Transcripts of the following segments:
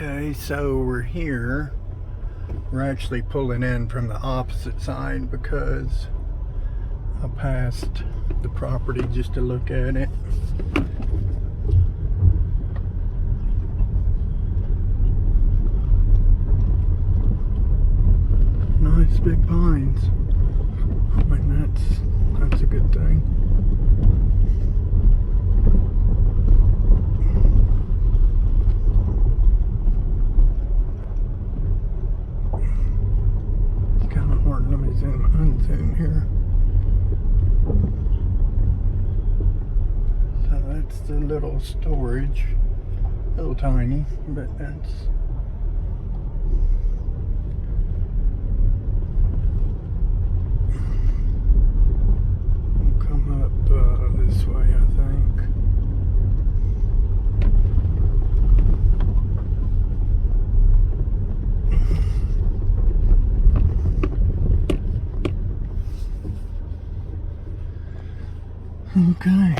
Okay, so we're here. We're actually pulling in from the opposite side because I passed the property just to look at it. Nice big pines. I mean, that's a good thing. It's kind of hard. Let me unzoom here. So that's the little storage. A little tiny, but that's this way, I think. Okay,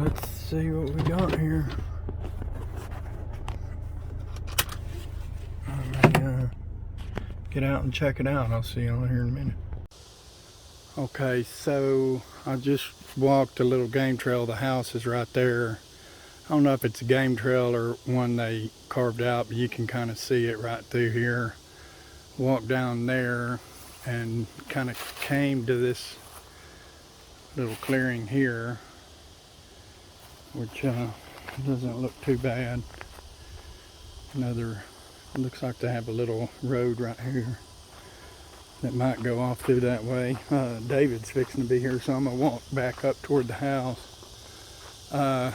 let's see what we got here. Get out and check it out. I'll see you on here in a minute. Okay, so I just walked a little game trail. The house is right there. I don't know if it's a game trail or one they carved out, but you can kind of see it right through here. Walked down there and kind of came to this little clearing here, which doesn't look too bad. Looks like they have a little road right here that might go off through that way. David's fixing to be here, so I'm gonna walk back up toward the house.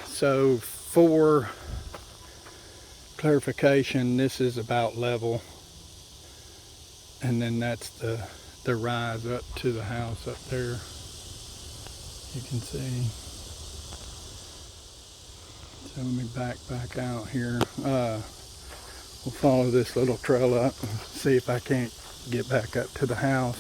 So for clarification, this is about level, and then that's the rise up to the house up there. You can see. So let me back out here. We'll follow this little trail up and see if I can't get back up to the house.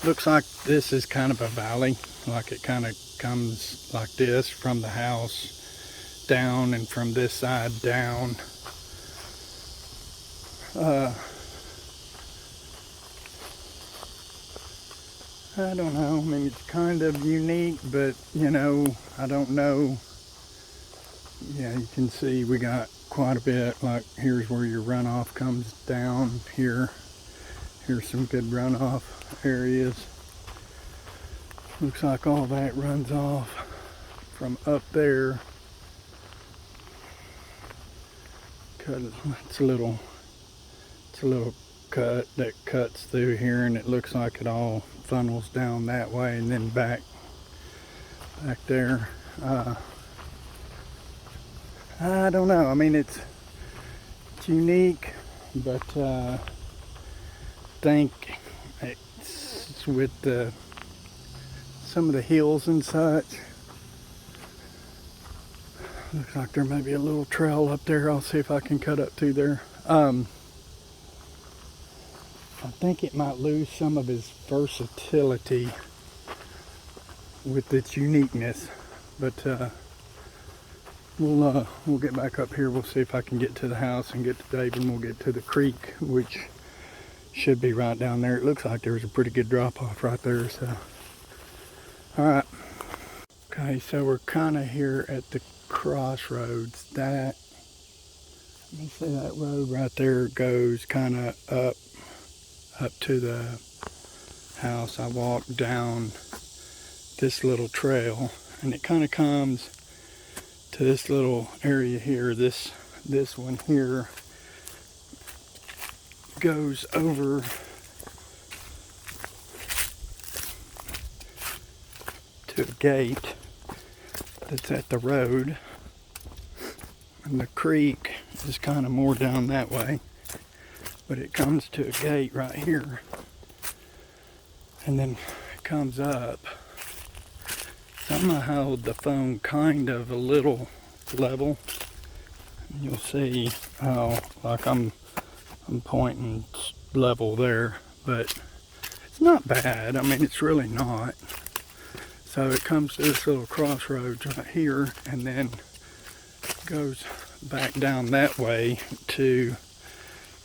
Looks like this is kind of a valley, like it kind of comes like this from the house down, and from this side down. I don't know, I mean, it's kind of unique, but you know, I don't know. Yeah, you can see we got quite a bit. Like, here's where your runoff comes down here. Here's some good runoff areas. Looks like all that runs off from up there. It's a little cut that cuts through here, and it looks like it all funnels down that way and then back there. I don't know. I mean, it's unique, but I think it's with some of the hills and such. Looks like there may be a little trail up there. I'll see if I can cut up through there. I think it might lose some of its versatility with its uniqueness, but we'll get back up here. We'll see if I can get to the house and get to David, and we'll get to the creek, which should be right down there. It looks like there's a pretty good drop off right there. So, all right. Okay, so we're kind of here at the crossroads. Let me see, that road right there goes kind of up to the house. I walked down this little trail, and it kind of comes to this little area here. This one here goes over to a gate that's at the road, and the creek is kind of more down that way, but it comes to a gate right here, and then it comes up. So I'm gonna hold the phone kind of a little level. You'll see how, like, I'm pointing level there, but it's not bad. I mean, it's really not. So it comes to this little crossroads right here, and then goes back down that way to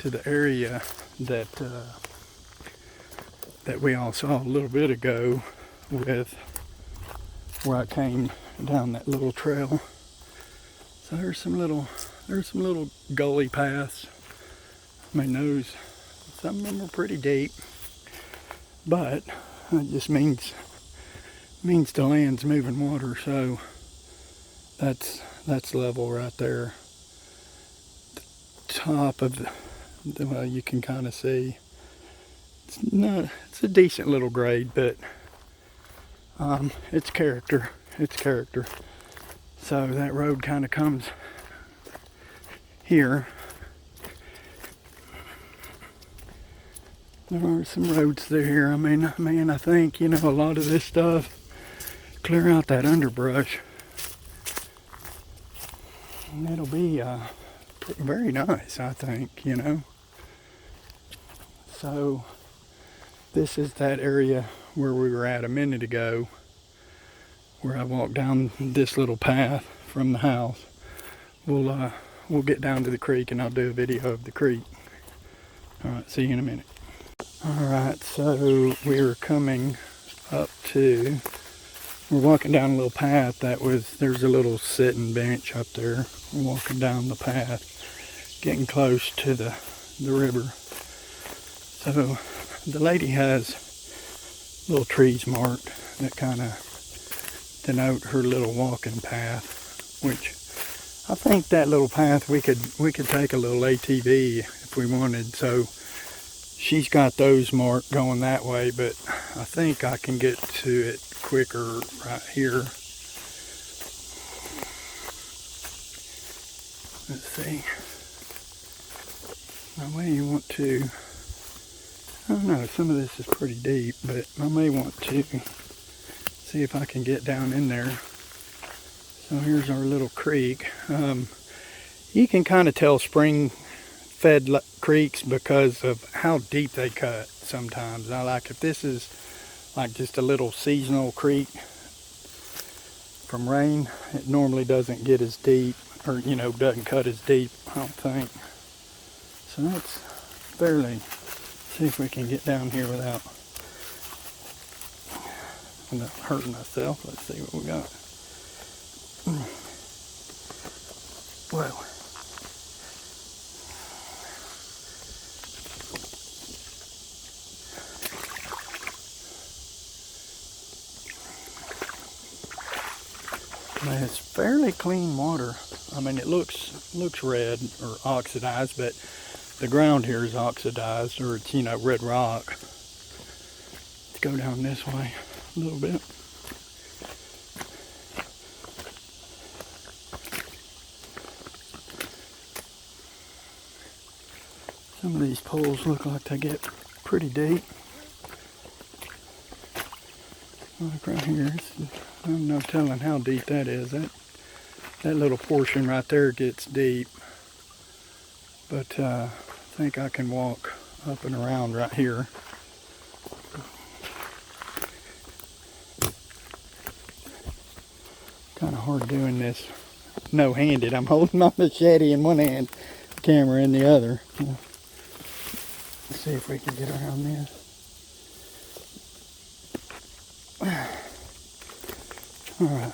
the area that that we all saw a little bit ago with where I came down that little trail. So there's some little gully paths. I mean, some of them are pretty deep, but it just means the land's moving water. So that's level right there. The top of well, you can kind of see it's a decent little grade, but it's character. So that road kind of comes here. There are some roads through here. I mean, man, I think, a lot of this stuff, clear out that underbrush, and it'll be very nice, I think, So this is that area where we were at a minute ago, where I walked down this little path from the house. We'll get down to the creek and I'll do a video of the creek. All right, see you in a minute. All right, so we're walking down a little path there's a little sitting bench up there. We're walking down the path, getting close to the river. So the lady has little trees marked that kind of denote her little walking path, which I think that little path we could take a little ATV if we wanted. So she's got those marked going that way, but I think I can get to it quicker right here. Let's see. I may want to, I don't know, some of this is pretty deep, but I may want to see if I can get down in there. So here's our little creek. You can kind of tell spring-fed creeks because of how deep they cut sometimes. Now, like if this is like just a little seasonal creek from rain, it normally doesn't get as deep, or doesn't cut as deep, I don't think. So that's see if we can get down here without hurting myself. Let's see what we got. Well, it's fairly clean water. I mean, it looks red or oxidized, but the ground here is oxidized, or it's red rock. Let's go down this way a little bit. Some of these pools look like they get pretty deep. Like right here, I'm no telling how deep that is. That little portion right there gets deep. But I think I can walk up and around right here. Kind of hard doing this no-handed. I'm holding my machete in one hand, the camera in the other. Let's see if we can get around this. All right.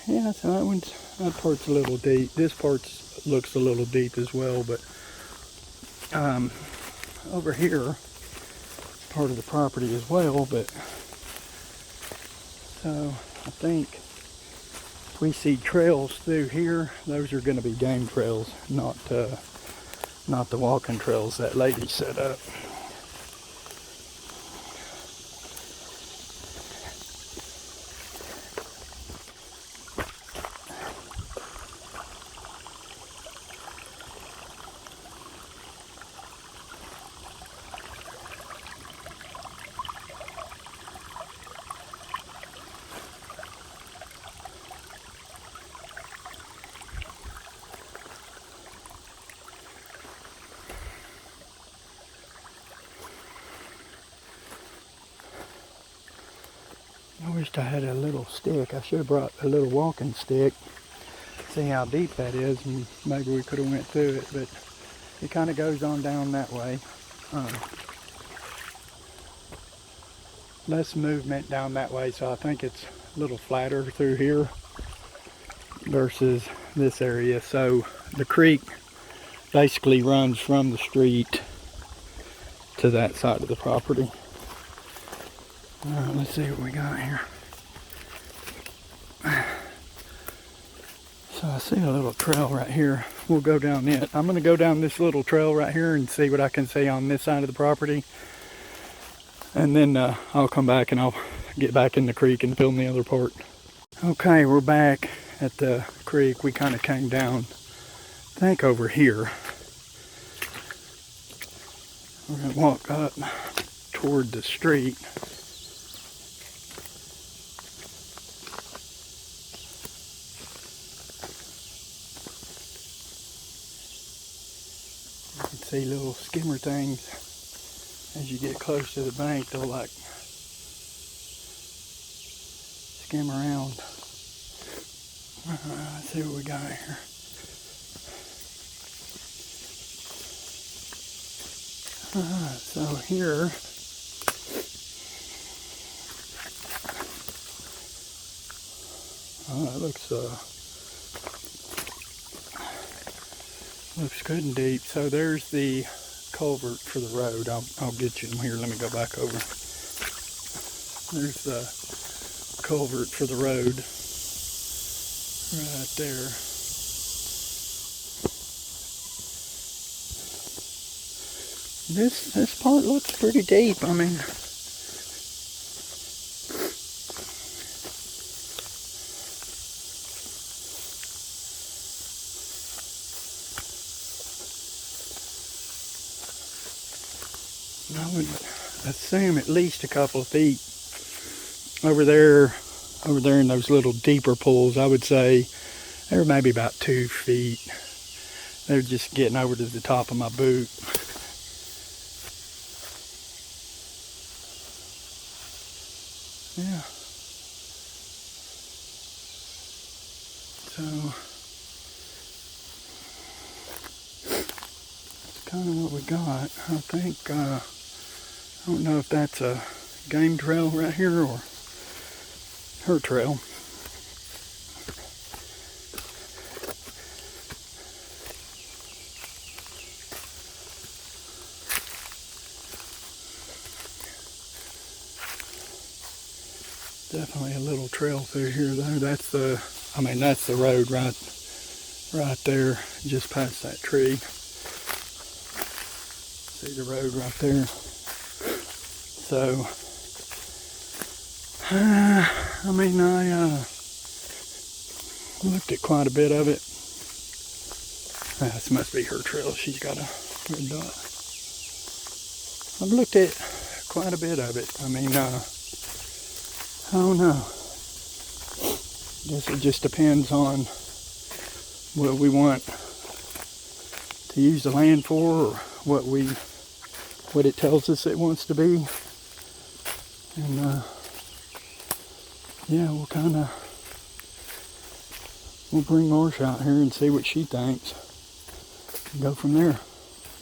Yeah, so that part's a little deep. This part looks a little deep as well, but over here, part of the property as well. But so I think if we see trails through here, those are going to be game trails, not the walking trails that lady set up. wished I had a little stick. I should have brought a little walking stick. See how deep that is, and maybe we could have went through it, but it kind of goes on down that way. Less movement down that way, so I think it's a little flatter through here versus this area. So the creek basically runs from the street to that side of the property. Alright, let's see what we got here. So I see a little trail right here. We'll go down it. I'm going to go down this little trail right here and see what I can see on this side of the property. And then I'll come back and I'll get back in the creek and film the other part. Okay, we're back at the creek. We kind of came down, I think over here. We're going to walk up toward the street. You can see little skimmer things. As you get close to the bank, they'll like skim around. Let's see what we got here. So here, it looks good and deep. So there's the culvert for the road. I'll get you them here. Let me go back over. There's the culvert for the road right there. This part looks pretty deep. I mean, I would assume at least a couple of feet. Over there in those little deeper pools, I would say they're maybe about 2 feet. They're just getting over to the top of my boot. Yeah. So that's kind of what we got. I think I don't know if that's a game trail right here or her trail. Definitely a little trail through here though. That's the road right there, just past that tree. See the road right there. So, I looked at quite a bit of it. This must be her trail. She's got a red dot. I've looked at quite a bit of it. I don't know. Guess it just depends on what we want to use the land for, or what it tells us it wants to be. And yeah, we'll bring Marcia out here and see what she thinks and go from there.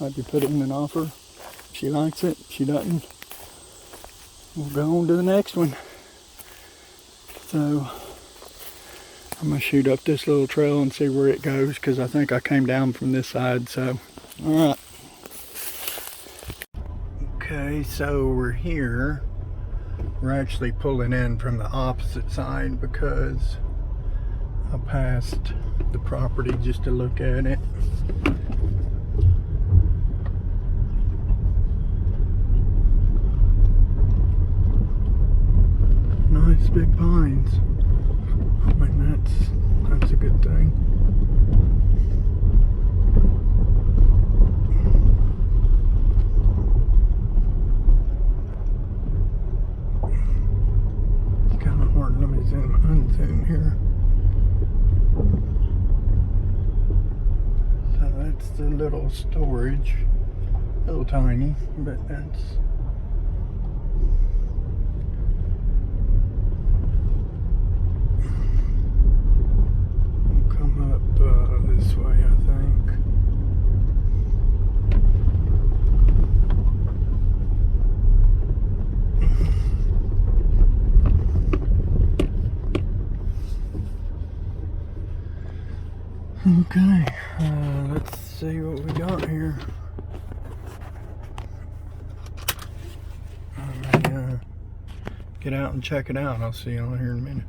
Maybe put it in an offer. If she likes it, if she doesn't, we'll go on to the next one. So I'm going to shoot up this little trail and see where it goes, because I think I came down from this side. So, alright. Okay, so we're here. We're actually pulling in from the opposite side because I passed the property just to look at it. Nice big pines. I mean, that's a good thing. It's kind of hard. Let me unzoom here. So that's the little storage. A little tiny, but that's Okay, let's see what we got here. I may get out and check it out. I'll see y'all here in a minute.